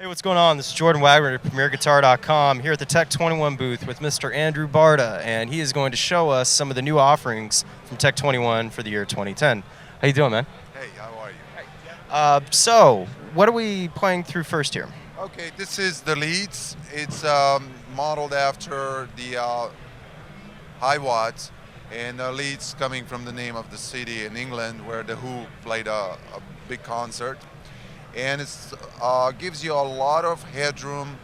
Hey, what's going on? This is Jordan Wagner at PremierGuitar.com here at the Tech 21 booth with Mr. Andrew Barta, and he is going to show us some of the new offerings from Tech 21 for the year 2010. How you doing, man? Hey, how are you? So, what are we playing through first here? Okay, this is the Leeds. It's modeled after the high watts, and Leeds coming from the name of the city in England where the Who played a big concert. And it gives you a lot of headroom,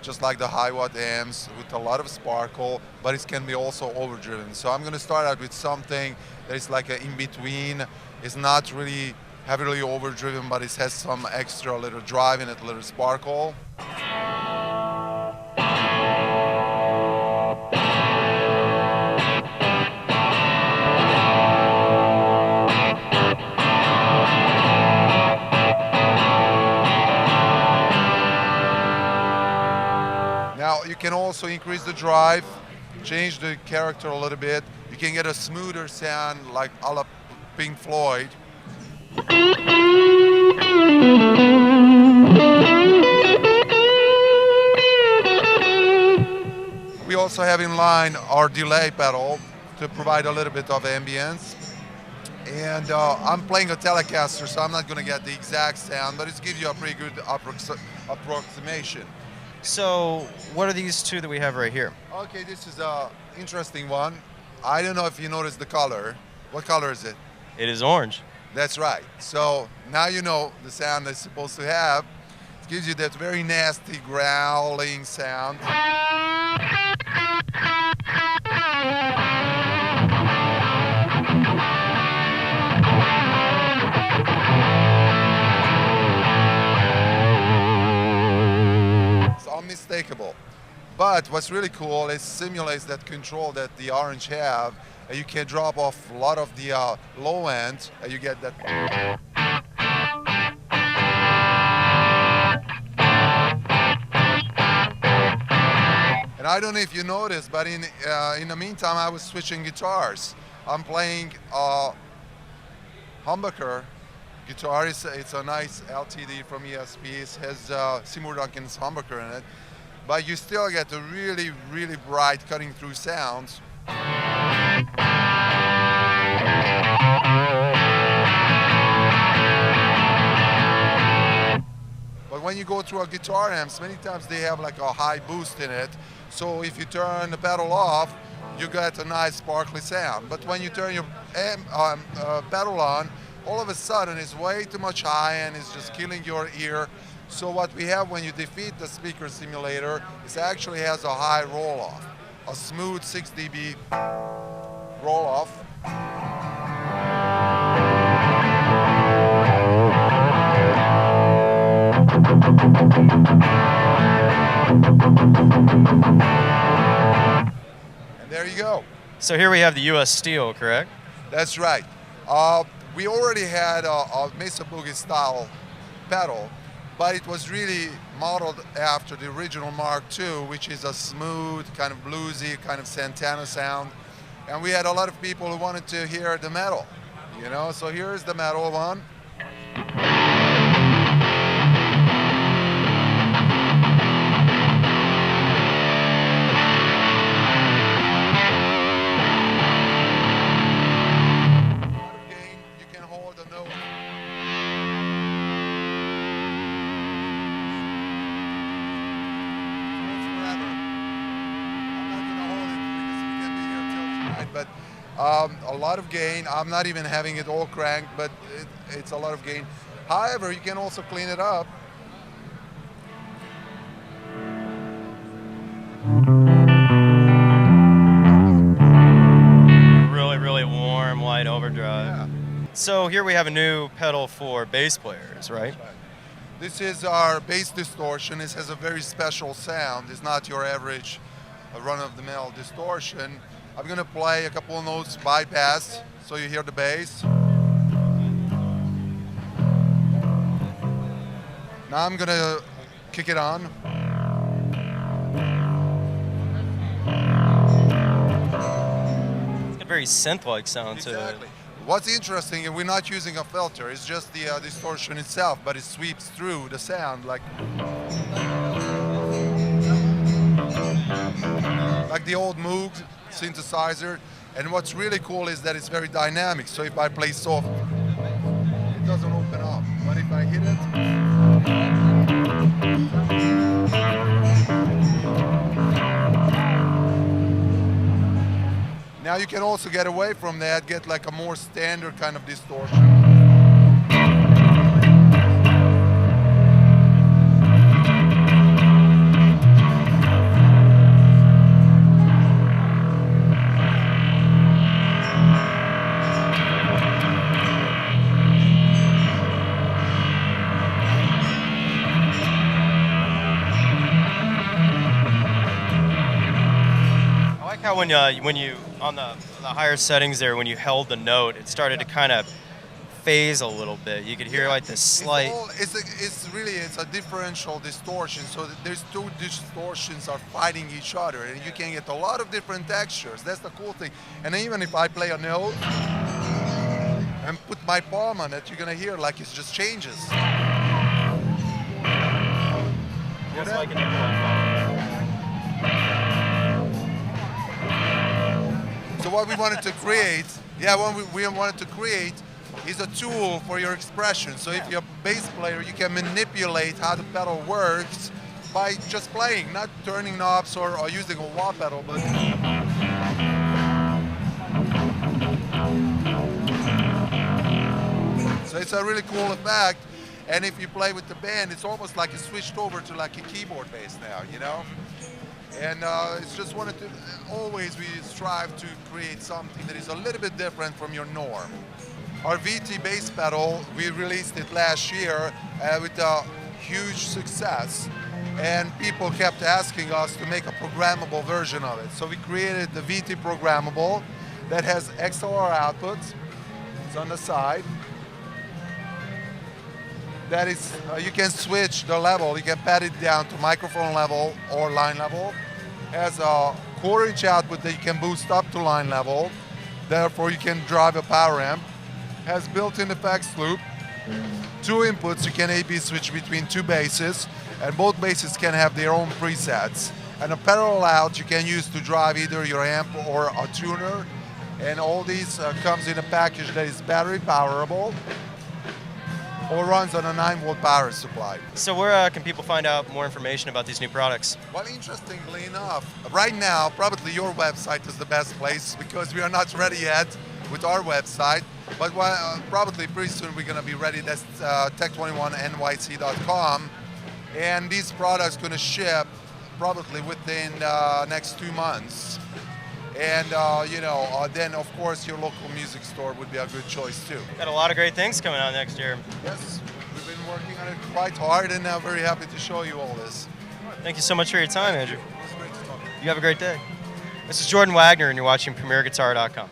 just like the high watt amps, with a lot of sparkle, but it can be also overdriven. So I'm going to start out with something that is like an in-between. It's not really heavily overdriven, but it has some extra little drive in it, little sparkle. Now you can also increase the drive, change the character a little bit. You can get a smoother sound like a la Pink Floyd. We also have in line our delay pedal to provide a little bit of ambience. And I'm playing a Telecaster, so I'm not going to get the exact sound, but it gives you a pretty good approximation. So, what are these two that we have right here? Okay, this is an interesting one. I don't know if you noticed the color. What color is it? It is orange. That's right. So now you know the sound it's supposed to have. It gives you that very nasty growling sound. Unmistakable. But what's really cool is simulates that control that the Orange have. You can drop off a lot of the low end, and you get that. And I don't know if you noticed, but in the meantime, I was switching guitars. I'm playing humbucker guitar. It's a nice LTD from ESP. It has Seymour Duncan's humbucker in it. But you still get a really, really bright cutting through sounds. But when you go through a guitar amps, many times they have like a high boost in it. So if you turn the pedal off, you get a nice sparkly sound. But when you turn your pedal on, all of a sudden it's way too much high and it's just killing your ear. So what we have when you defeat the speaker simulator is actually has a high roll-off, a smooth 6 dB roll-off. And there you go. So here we have the US Steel, correct? That's right. We already had a Mesa Boogie style pedal, but it was really modeled after the original Mark II, which is a smooth, kind of bluesy, kind of Santana sound. And we had a lot of people who wanted to hear the metal, you know? So here's the metal one. Gain, you can hold a note. But a lot of gain. I'm not even having it all cranked, but it's a lot of gain. However, you can also clean it up. Really, really warm, light overdrive. Yeah. So here we have a new pedal for bass players, right? This is our bass distortion. This has a very special sound. It's not your average run-of-the-mill distortion. I'm going to play a couple of notes bypass so you hear the bass. Now I'm going to kick it on. It's got a very synth-like sound to it. Exactly. What's interesting, and we're not using a filter, it's just the distortion itself, but it sweeps through the sound like. like the old Moog synthesizer. And what's really cool is that it's very dynamic. So if I play soft, it doesn't open up. But if I hit it, now you can also get away from that, get like a more standard kind of distortion. How when you on the higher settings there, when you held the note, it started to kind of phase a little bit. You could hear like this slight. It's a differential distortion. So there's two distortions are fighting each other, and you can get a lot of different textures. That's the cool thing. And even if I play a note and put my palm on it, you're gonna hear like it just changes. Just like an So what we wanted to create, we wanted to create is a tool for your expression. So if you're a bass player, you can manipulate how the pedal works by just playing, not turning knobs or using a wah pedal, but so it's a really cool effect. And if you play with the band, it's almost like it's switched over to like a keyboard bass now, you know? And it's just wanted to, always we strive to create something that is a little bit different from your norm. Our VT bass pedal, we released it last year with a huge success. And people kept asking us to make a programmable version of it. So we created the VT programmable that has XLR outputs. It's on the side. That is, you can switch the level. You can pad it down to microphone level or line level. Has a quarter-inch output that you can boost up to line level. Therefore, you can drive a power amp. Has built-in effects loop. 2 inputs, you can A/B switch between 2 basses, and both basses can have their own presets. And a parallel out you can use to drive either your amp or a tuner. And all these comes in a package that is battery powerable or runs on a 9-volt power supply. So where can people find out more information about these new products? Well, interestingly enough, right now, probably your website is the best place because we are not ready yet with our website, but probably pretty soon we're going to be ready. That's tech21nyc.com, and these products going to ship probably within next 2 months. And then of course your local music store would be a good choice too. Got a lot of great things coming out next year. Yes, we've been working on it quite hard, and I'm very happy to show you all this. Thank you so much for your time, Andrew. It was great to talk to you. You have a great day. This is Jordan Wagner, and you're watching PremierGuitar.com.